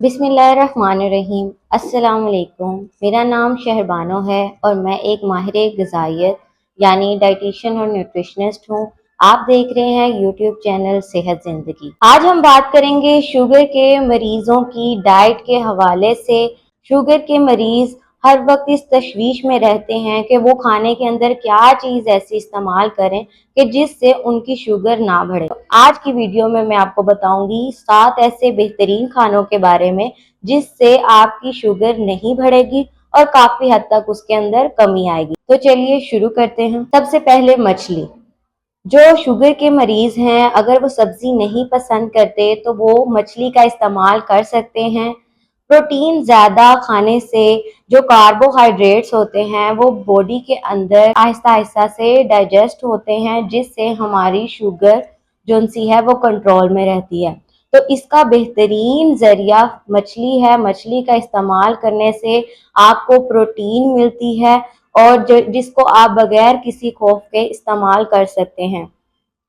बिस्मिल्लाहिर्रहमानिर्रहीम। अस्सलाम वालेकुम। मेरा नाम शहरबानो है और मैं एक माहिर ग़िज़ाइयत यानी डाइटिशियन और न्यूट्रिशनिस्ट हूँ। आप देख रहे हैं यूट्यूब चैनल सेहत ज़िंदगी। आज हम बात करेंगे शुगर के मरीजों की डाइट के हवाले से। शुगर के मरीज हर वक्त इस तशवीश में रहते हैं कि वो खाने के अंदर क्या चीज़ ऐसी इस्तेमाल करें कि जिससे उनकी शुगर ना बढ़े। तो आज की वीडियो में मैं आपको बताऊंगी 7 ऐसे बेहतरीन खानों के बारे में जिससे आपकी शुगर नहीं बढ़ेगी और काफी हद तक उसके अंदर कमी आएगी। तो चलिए शुरू करते हैं। सबसे पहले मछली। जो शुगर के मरीज हैं, अगर वो सब्जी नहीं पसंद करते तो वो मछली का इस्तेमाल कर सकते हैं। प्रोटीन ज्यादा खाने से जो कार्बोहाइड्रेट्स होते हैं वो बॉडी के अंदर आहिस्ता आहिस्ता से डाइजेस्ट होते हैं, जिससे हमारी शुगर जो सी है वो कंट्रोल में रहती है। तो इसका बेहतरीन जरिया मछली है। मछली का इस्तेमाल करने से आपको प्रोटीन मिलती है और जिसको आप बगैर किसी खौफ के इस्तेमाल कर सकते हैं।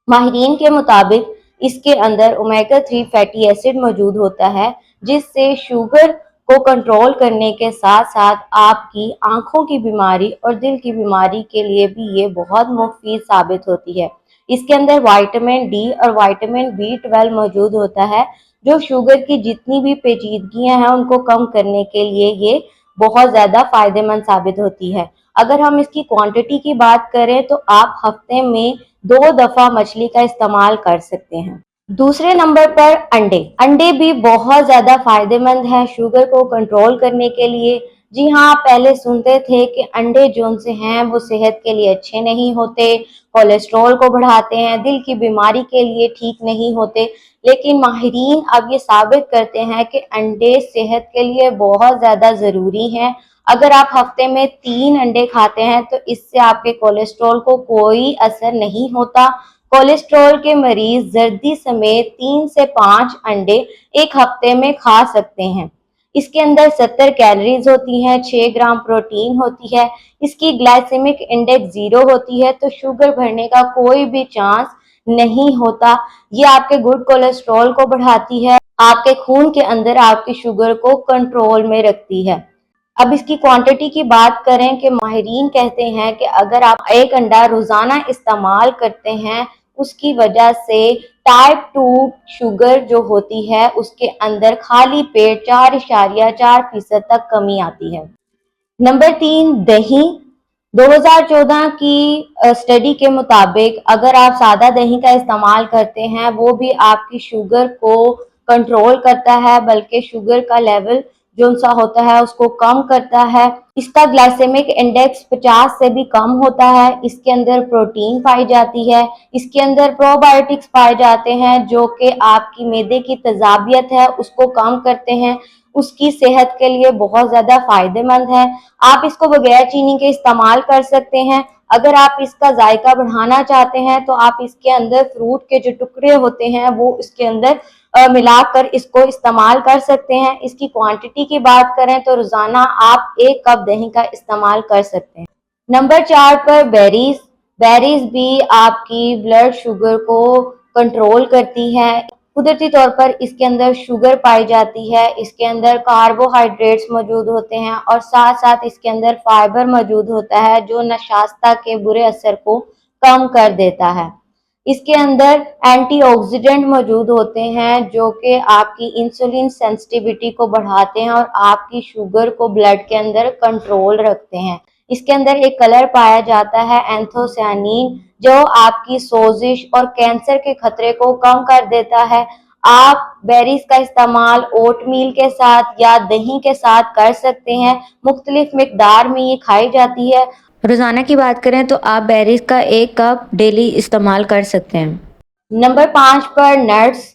माहिरीन के मुताबिक इसके अंदर ओमेगा 3 फैटी एसिड मौजूद होता है, जिससे शुगर को कंट्रोल करने के साथ साथ आपकी आंखों की बीमारी और दिल की बीमारी के लिए भी ये बहुत मुफीद साबित होती है। इसके अंदर विटामिन डी और विटामिन B12 मौजूद होता है, जो शुगर की जितनी भी पेचीदगियां हैं उनको कम करने के लिए ये बहुत ज्यादा फायदेमंद साबित होती है। अगर हम इसकी क्वांटिटी की बात करें तो आप हफ्ते में 2 दफा मछली का इस्तेमाल कर सकते हैं। दूसरे नंबर पर अंडे। अंडे भी बहुत ज्यादा फायदेमंद है शुगर को कंट्रोल करने के लिए। जी हाँ, पहले सुनते थे कि अंडे जो से हैं वो सेहत के लिए अच्छे नहीं होते, कोलेस्ट्रॉल को बढ़ाते हैं, दिल की बीमारी के लिए ठीक नहीं होते। लेकिन माहिरीन अब ये साबित करते हैं कि अंडे सेहत के लिए बहुत ज्यादा जरूरी हैं। अगर आप हफ्ते में 3 अंडे खाते हैं तो इससे आपके कोलेस्ट्रॉल को कोई असर नहीं होता। कोलेस्ट्रॉल के मरीज जर्दी समेत 3 से 5 अंडे एक हफ्ते में खा सकते हैं। इसके अंदर 70 कैलोरीज होती हैं, 6 ग्राम प्रोटीन होती है। इसकी ग्लाइसेमिक इंडेक्स 0 होती है, तो शुगर बढ़ने का कोई भी चांस नहीं होता। ये आपके गुड कोलेस्ट्रॉल को बढ़ाती है, आपके खून के अंदर आपकी शुगर को कंट्रोल में रखती है। अब इसकी क्वांटिटी की बात करें कि माहिरीन कहते हैं कि अगर आप एक अंडा रोजाना इस्तेमाल करते हैं, उसकी वजह से टाइप 2 शुगर जो होती है उसके अंदर खाली पेट 4.4% तक कमी आती है। नंबर 3, दही। 2014 की स्टडी के मुताबिक अगर आप सादा दही का इस्तेमाल करते हैं वो भी आपकी शुगर को कंट्रोल करता है, बल्कि शुगर का लेवल जो सा होता है उसको कम करता है। इसका ग्लाइसेमिक इंडेक्स 50 से भी कम होता है। इसके अंदर प्रोटीन पाई जाती है। इसके अंदर प्रोबायोटिक्स पाए जाते हैं जो कि आपकी मैदे की तेजाबियत है उसको कम करते हैं, उसकी सेहत के लिए बहुत ज्यादा फायदेमंद है। आप इसको बगैर चीनी के इस्तेमाल कर सकते हैं। अगर आप इसका जायका बढ़ाना चाहते हैं तो आप इसके अंदर फ्रूट के जो टुकड़े होते हैं वो इसके अंदर मिलाकर इसको इस्तेमाल कर सकते हैं। इसकी क्वांटिटी की बात करें तो रोजाना आप 1 कप दही का इस्तेमाल कर सकते हैं। नंबर 4 पर बेरीज। बेरीज भी आपकी ब्लड शुगर को कंट्रोल करती है। कुदरती तौर पर इसके अंदर शुगर पाई जाती है, इसके अंदर कार्बोहाइड्रेट्स मौजूद होते हैं और साथ साथ इसके अंदर फाइबर मौजूद होता है जो नशास्ता के बुरे असर को कम कर देता है। इसके अंदर एंटीऑक्सीडेंट मौजूद होते हैं जो कि आपकी इंसुलिन सेंसिटिविटी को बढ़ाते हैं और आपकी शुगर को ब्लड के अंदर कंट्रोल रखते हैं। इसके अंदर एक कलर पाया जाता है एंथोसायानिन, जो आपकी सोजिश और कैंसर के खतरे को कम कर देता है। आप बेरीज का इस्तेमाल ओटमील के साथ या दही के साथ कर सकते हैं। मुख्तलिफ मिकदार में ये खाई जाती है। रोजाना की बात करें तो आप बेरीज का 1 कप डेली इस्तेमाल कर सकते हैं। नंबर 5 पर नट्स।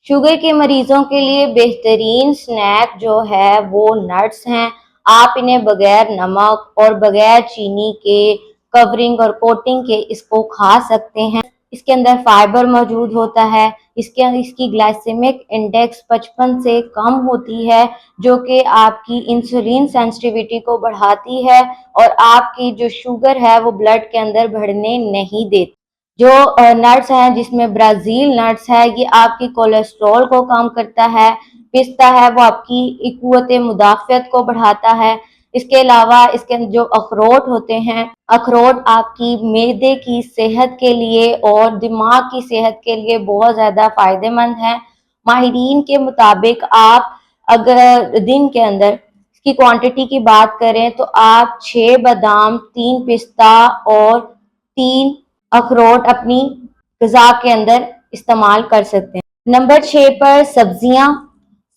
शुगर के मरीजों के लिए बेहतरीन स्नैक जो है वो नट्स हैं। आप इन्हें बगैर नमक और बगैर चीनी के कवरिंग और कोटिंग के इसको खा सकते हैं। इसके अंदर फाइबर मौजूद होता है। इसकी ग्लाइसेमिक इंडेक्स 55 से कम होती है, जो कि आपकी इंसुलिन सेंसिटिविटी को बढ़ाती है और आपकी जो शुगर है वो ब्लड के अंदर बढ़ने नहीं देती। जो नट्स हैं जिसमें ब्राज़ील नट्स है, ये आपकी कोलेस्ट्रॉल को कम करता है, पिस्ता है वो आपकी क़ुव्वत मुदाफ़ियत को बढ़ाता है। इसके अलावा इसके अंदर जो अखरोट होते हैं, अखरोट आपकी मैदे की सेहत के लिए और दिमाग की सेहत के लिए बहुत ज़्यादा फ़ायदेमंद है। माहिरीन के मुताबिक आप अगर दिन के अंदर इसकी क्वांटिटी की बात करें तो आप 6 बादाम, 3 पिस्ता और 3 अखरोट अपनी ग़िज़ा के अंदर इस्तेमाल कर सकते हैं। नंबर 6 पर सब्जियां।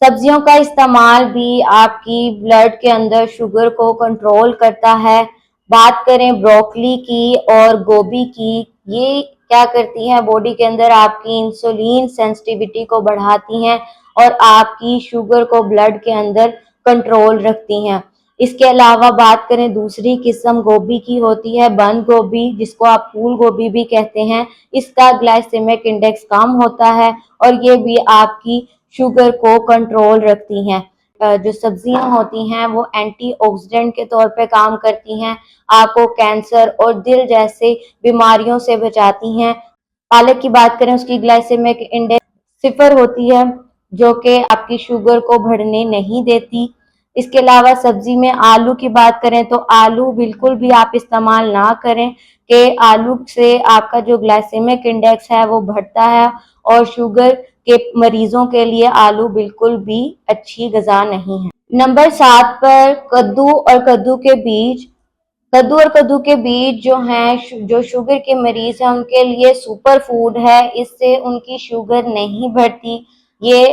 सब्जियों का इस्तेमाल भी आपकी ब्लड के अंदर शुगर को कंट्रोल करता है। बात करें ब्रोकली की और गोभी की, ये क्या करती हैं, बॉडी के अंदर आपकी इंसुलिन सेंसिटिविटी को बढ़ाती हैं और आपकी शुगर को ब्लड के अंदर कंट्रोल रखती हैं। इसके अलावा बात करें दूसरी किस्म गोभी की होती है, बंद गोभी, जिसको आप फूल गोभी भी कहते हैं। इसका ग्लाइसेमिक इंडेक्स कम होता है और ये भी आपकी शुगर को कंट्रोल रखती हैं। जो सब्जियां होती हैं वो एंटीऑक्सीडेंट के तौर पे काम करती हैं, आपको कैंसर और दिल जैसे बीमारियों से बचाती हैं। पालक की बात करें, उसकी ग्लाइसेमिक इंडेक्स 0 होती है, जो कि आपकी शुगर को बढ़ने नहीं देती। इसके अलावा सब्जी में आलू की बात करें तो आलू बिल्कुल भी आप इस्तेमाल ना करें कि आलू से आपका जो ग्लाइसेमिक इंडेक्स है वो बढ़ता है और शुगर के मरीजों के लिए आलू बिल्कुल भी अच्छी ग़िज़ा नहीं है। नंबर 7 पर कद्दू और कद्दू के बीज। कद्दू और कद्दू के बीज जो हैं, जो शुगर के मरीज हैं उनके लिए सुपर फूड है। इससे उनकी शुगर नहीं बढ़ती। ये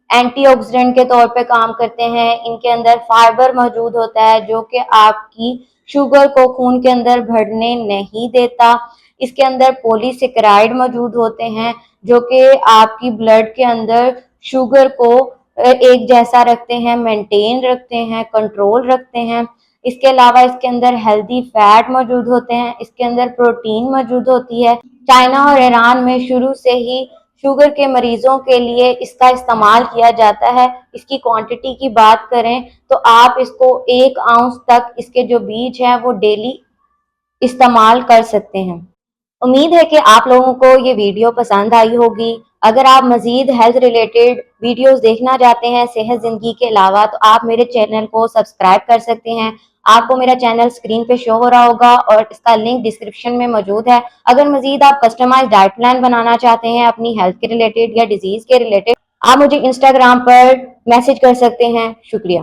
एंटीऑक्सीडेंट के तौर पे काम करते हैं। इनके अंदर फाइबर मौजूद होता है जो कि आपकी शुगर को खून के अंदर बढ़ने नहीं देता। इसके अंदर पॉलीसेकेराइड मौजूद होते हैं जो कि आपकी ब्लड के अंदर शुगर को एक जैसा रखते हैं, मेंटेन रखते हैं, कंट्रोल रखते हैं। इसके अलावा इसके अंदर हेल्दी फैट मौजूद होते हैं, इसके अंदर प्रोटीन मौजूद होती है। चाइना और ईरान में शुरू से ही शुगर के मरीजों के लिए इसका इस्तेमाल किया जाता है। इसकी क्वांटिटी की बात करें तो आप इसको 1 आउंस तक इसके जो बीज हैं वो डेली इस्तेमाल कर सकते हैं। उम्मीद है कि आप लोगों को ये वीडियो पसंद आई होगी। अगर आप मज़ीद हेल्थ रिलेटेड वीडियोस देखना चाहते हैं सेहत ज़िंदगी के अलावा, तो आप मेरे चैनल को सब्सक्राइब कर सकते हैं। आपको मेरा चैनल स्क्रीन पे शो हो रहा होगा और इसका लिंक डिस्क्रिप्शन में मौजूद है। अगर मज़ीद आप कस्टमाइज्ड डाइट प्लान बनाना चाहते हैं अपनी हेल्थ के रिलेटेड या डिजीज़ के रिलेटेड, आप मुझे इंस्टाग्राम पर मैसेज कर सकते हैं। शुक्रिया।